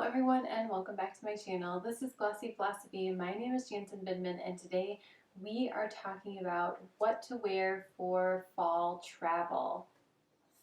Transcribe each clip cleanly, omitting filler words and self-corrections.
everyone, and welcome back to my channel. This is Glossy Philosophy. My name is Jansen Bidman, and today we are talking about what to wear for fall travel.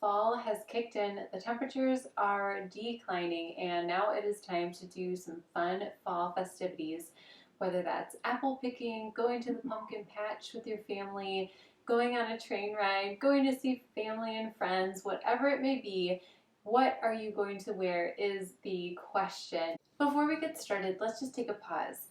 Fall has kicked in, the temperatures are declining, and now it is time to do some fun fall festivities. Whether that's apple picking, going to the pumpkin patch with your family, going on a train ride, going to see family and friends, whatever it may be, what are you going to wear is the question. Before we get started, let's just take a pause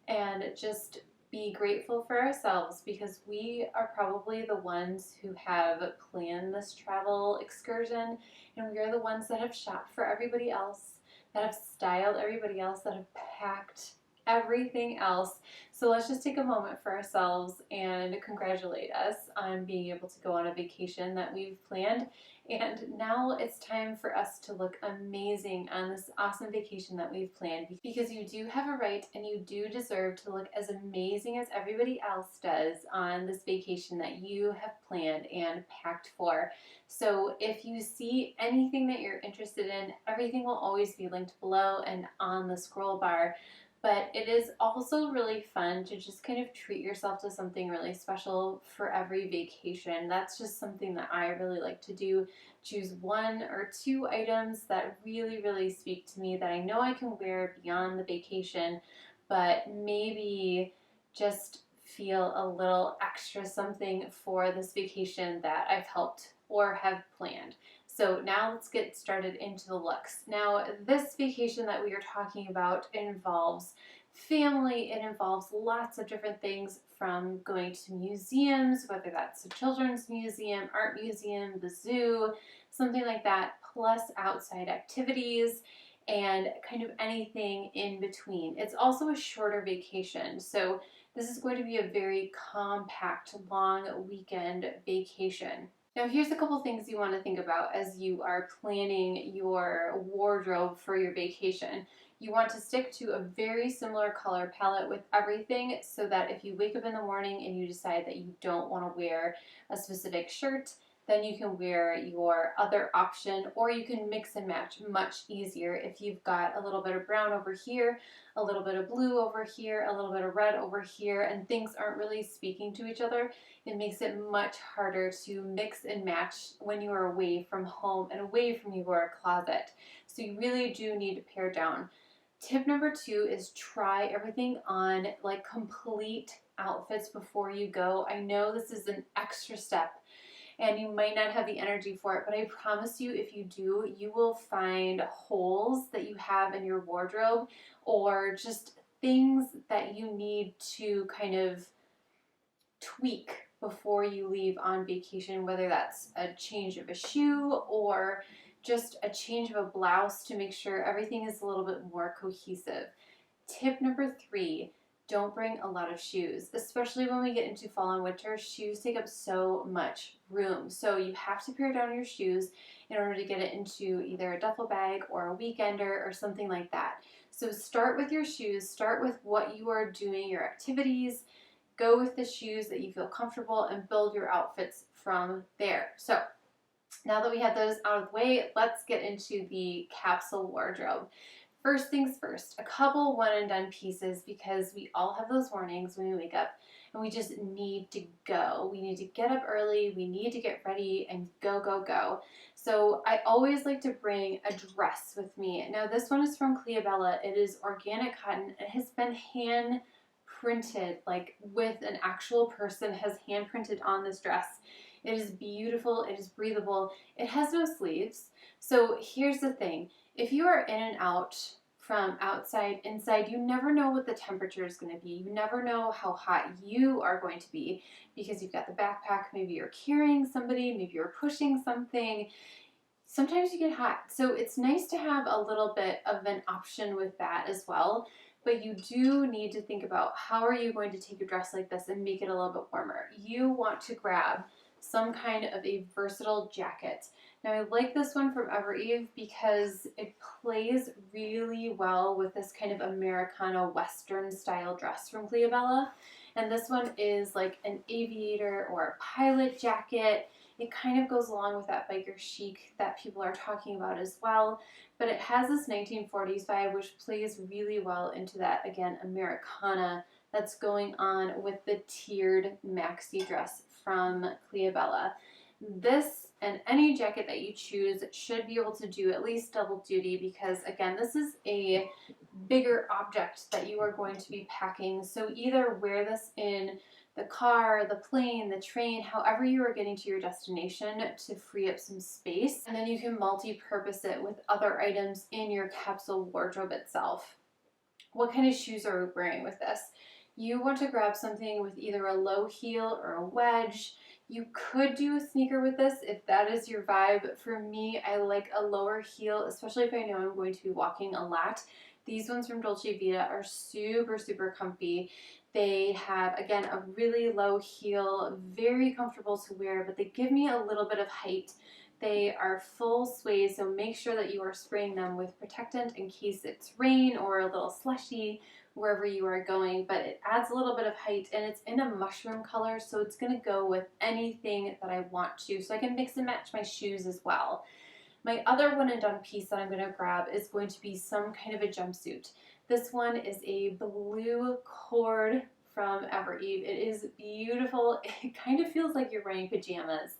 and just be grateful for ourselves because we are probably the ones who have planned this travel excursion, and we are the ones that have shopped for everybody else, that have styled everybody else, that have packed everything else. So let's just take a moment for ourselves and congratulate us on being able to go on a vacation that we've planned. And now it's time for us to look amazing on this awesome vacation that we've planned, because you do have a right and you do deserve to look as amazing as everybody else does on this vacation that you have planned and packed for. So if you see anything that you're interested in, everything will always be linked below and on the scroll bar. But it is also really fun to just kind of treat yourself to something really special for every vacation. That's just something that I really like to do. Choose one or two items that really speak to me that I know I can wear beyond the vacation, but maybe just feel a little extra something for this vacation that I've helped or have planned. So now let's get started into the looks. Now, this vacation that we are talking about involves family. It involves lots of different things, from going to museums, whether that's a children's museum, art museum, the zoo, something like that, plus outside activities and kind of anything in between. It's also a shorter vacation, so this is going to be a very compact, long weekend vacation. Now, here's a couple things you want to think about as you are planning your wardrobe for your vacation. You want to stick to a very similar color palette with everything, so that if you wake up in the morning and you decide that you don't want to wear a specific shirt, then you can wear your other option, or you can mix and match much easier. If you've got a little bit of brown over here, a little bit of blue over here, a little bit of red over here, and things aren't really speaking to each other, it makes it much harder to mix and match when you are away from home and away from your closet. So you really do need to pare down. Tip number 2 is try everything on, like complete outfits before you go. I know this is an extra step and you might not have the energy for it, but I promise you, if you do, you will find holes that you have in your wardrobe, or just things that you need to kind of tweak before you leave on vacation, whether that's a change of a shoe or just a change of a blouse to make sure everything is a little bit more cohesive. Tip number 3, don't bring a lot of shoes, especially when we get into fall and winter. Shoes take up so much room, so you have to pare down your shoes in order to get it into either a duffel bag or a weekender or something like that. So start with your shoes, start with what you are doing, your activities, go with the shoes that you feel comfortable, and build your outfits from there. So now that we have those out of the way, let's get into the capsule wardrobe. First things first, a couple one and done pieces, because we all have those mornings when we wake up and we just need to go. We need to get up early, we need to get ready and go. So I always like to bring a dress with me. Now this one is from Cleobella. It is organic cotton. It has been hand printed, like with an actual person has hand printed on this dress. It is beautiful, it is breathable, it has no sleeves. So here's the thing, if you are in and out from outside, inside, you never know what the temperature is going to be. You never know how hot you are going to be, because you've got the backpack, maybe you're carrying somebody, maybe you're pushing something. Sometimes you get hot, so it's nice to have a little bit of an option with that as well. But you do need to think about, how are you going to take a dress like this and make it a little bit warmer? You want to grab some kind of a versatile jacket. Now I like this one from Evereve because it plays really well with this kind of Americana Western style dress from Cleobella. And this one is like an aviator or a pilot jacket. It kind of goes along with that biker chic that people are talking about as well, but it has this 1940s vibe, which plays really well into that, again, Americana that's going on with the tiered maxi dress from Cleobella. This and any jacket that you choose should be able to do at least double duty because, again, this is a bigger object that you are going to be packing. So either wear this in the car, the plane, the train, however you are getting to your destination to free up some space. And then you can multi-purpose it with other items in your capsule wardrobe itself. What kind of shoes are we wearing with this? You want to grab something with either a low heel or a wedge. You could do a sneaker with this if that is your vibe. For me, I like a lower heel, especially if I know I'm going to be walking a lot. These ones from Dolce Vita are super, super comfy. They have, again, a really low heel, very comfortable to wear, but they give me a little bit of height. They are full suede, so make sure that you are spraying them with protectant in case it's rain or a little slushy wherever you are going, but it adds a little bit of height and it's in a mushroom color, so it's going to go with anything that I want to, so I can mix and match my shoes as well. My other one and done piece that I'm going to grab is going to be some kind of a jumpsuit. This one is a blue cord from Evereve. It is beautiful. It kind of feels like you're wearing pajamas,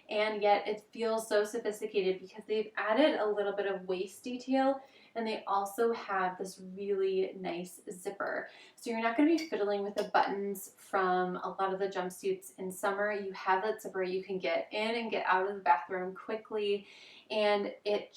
and yet it feels so sophisticated because they've added a little bit of waist detail, and they also have this really nice zipper. So you're not going to be fiddling with the buttons from a lot of the jumpsuits in summer. You have that zipper. You can get in and get out of the bathroom quickly, and it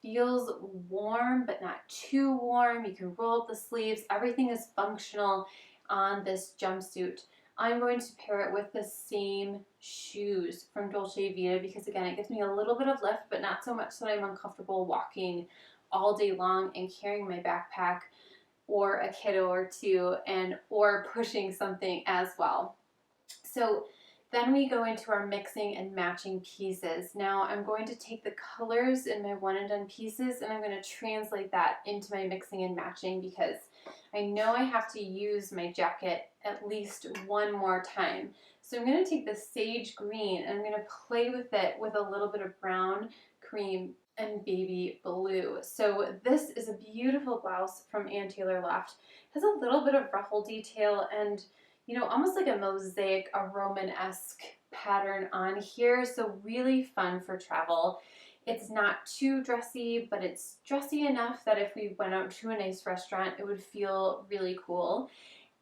feels warm but not too warm. You can roll up the sleeves. Everything is functional on this jumpsuit. I'm going to pair it with the same shoes from Dolce Vita because, again, it gives me a little bit of lift, but not so much that I'm uncomfortable walking all day long and carrying my backpack or a kiddo or two or pushing something as well. So then we go into our mixing and matching pieces. Now I'm going to take the colors in my one and done pieces and I'm going to translate that into my mixing and matching because I know I have to use my jacket at least one more time. So I'm going to take the sage green and I'm going to play with it with a little bit of brown, cream, and baby blue. So this is a beautiful blouse from LOFT. It has a little bit of ruffle detail and, you know, almost like a mosaic, a Roman-esque pattern on here. So really fun for travel. It's not too dressy, but it's dressy enough that if we went out to a nice restaurant, it would feel really cool.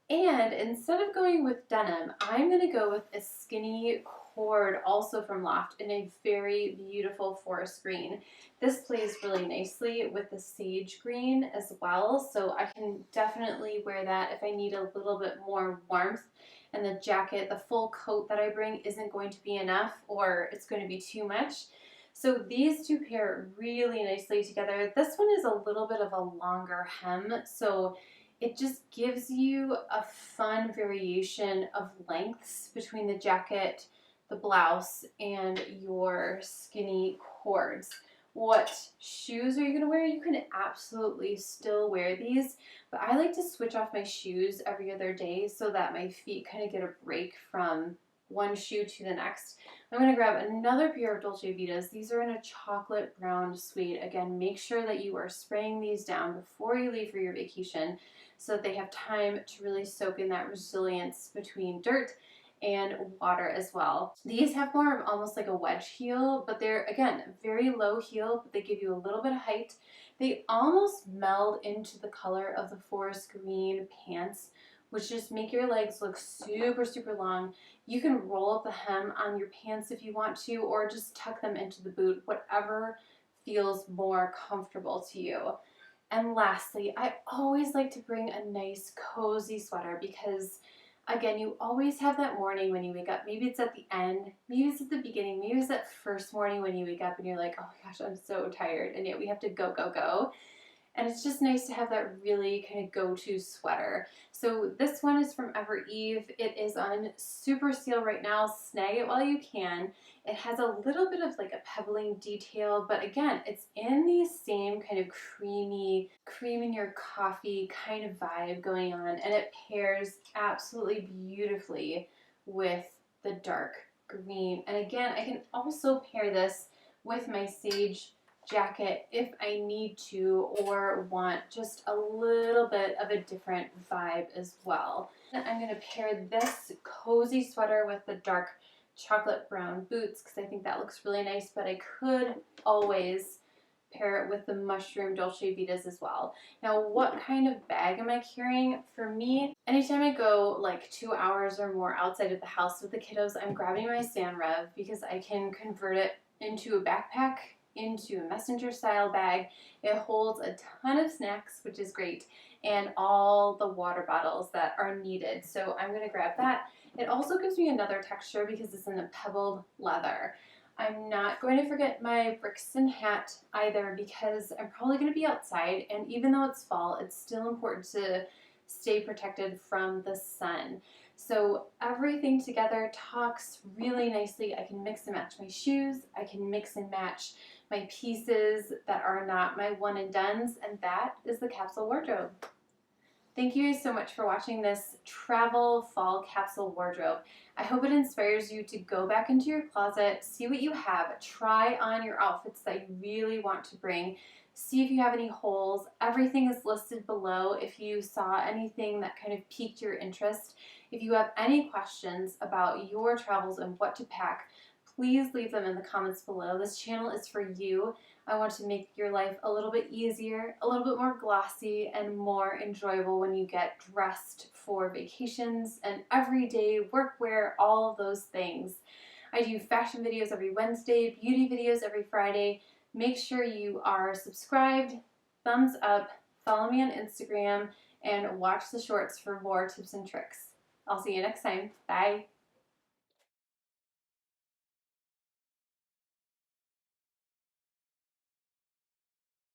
And instead of going with denim, I'm going to go with a skinny cord, also from LOFT, in a very beautiful forest green. This plays really nicely with the sage green as well, so I can definitely wear that if I need a little bit more warmth and the jacket, the full coat that I bring isn't going to be enough or it's going to be too much. So these two pair really nicely together. This one is a little bit of a longer hem, so it just gives you a fun variation of lengths between the jacket, the blouse, and your skinny cords. What shoes are you going to wear? You can absolutely still wear these, but I like to switch off my shoes every other day so that my feet kind of get a break from one shoe to the next. I'm going to grab another pair of Dolce Vitas. These are in a chocolate brown suede. Again, make sure that you are spraying these down before you leave for your vacation so that they have time to really soak in that resilience between dirt and water as well. These have more of almost like a wedge heel, but they're, again, very low heel, but they give you a little bit of height. They almost meld into the color of the forest green pants, which just make your legs look super, super long. You can roll up the hem on your pants if you want to, or just tuck them into the boot, whatever feels more comfortable to you. And lastly, I always like to bring a nice cozy sweater because, again, you always have that morning when you wake up. Maybe it's at the end, maybe it's at the beginning, maybe it's that first morning when you wake up and you're like, oh my gosh, I'm so tired, and yet we have to go, go, go. And it's just nice to have that really kind of go-to sweater. So this one is from Evereve. It is on super sale right now. Snag it while you can. It has a little bit of like a pebbling detail, but again, it's in the same kind of creamy, cream in your coffee kind of vibe going on, and it pairs absolutely beautifully with the dark green. And again, I can also pair this with my sage jacket if I need to or want just a little bit of a different vibe as well. And I'm going to pair this cozy sweater with the dark chocolate brown boots because I think that looks really nice, but I could always pair it with the mushroom Dolce Vitas as well. Now, what kind of bag am I carrying? For me, anytime I go like 2 hours or more outside of the house with the kiddos, I'm grabbing my Sanrev because I can convert it into a backpack, into a messenger style bag. It holds a ton of snacks, which is great, and all the water bottles that are needed. So I'm going to grab that. It also gives me another texture because it's in a pebbled leather. I'm not going to forget my Brixton hat either because I'm probably going to be outside, and even though it's fall, it's still important to stay protected from the sun. So everything together talks really nicely. I can mix and match my shoes. I can mix and match my pieces that are not my one and dones, and that is the capsule wardrobe. Thank you guys so much for watching this travel fall capsule wardrobe. I hope it inspires you to go back into your closet, see what you have, try on your outfits that you really want to bring, see if you have any holes. Everything is listed below if you saw anything that kind of piqued your interest. If you have any questions about your travels and what to pack, please leave them in the comments below. This channel is for you. I want to make your life a little bit easier, a little bit more glossy, and more enjoyable when you get dressed for vacations and everyday workwear, all of those things. I do fashion videos every Wednesday, beauty videos every Friday. Make sure you are subscribed, thumbs up, follow me on Instagram, and watch the shorts for more tips and tricks. I'll see you next time. Bye.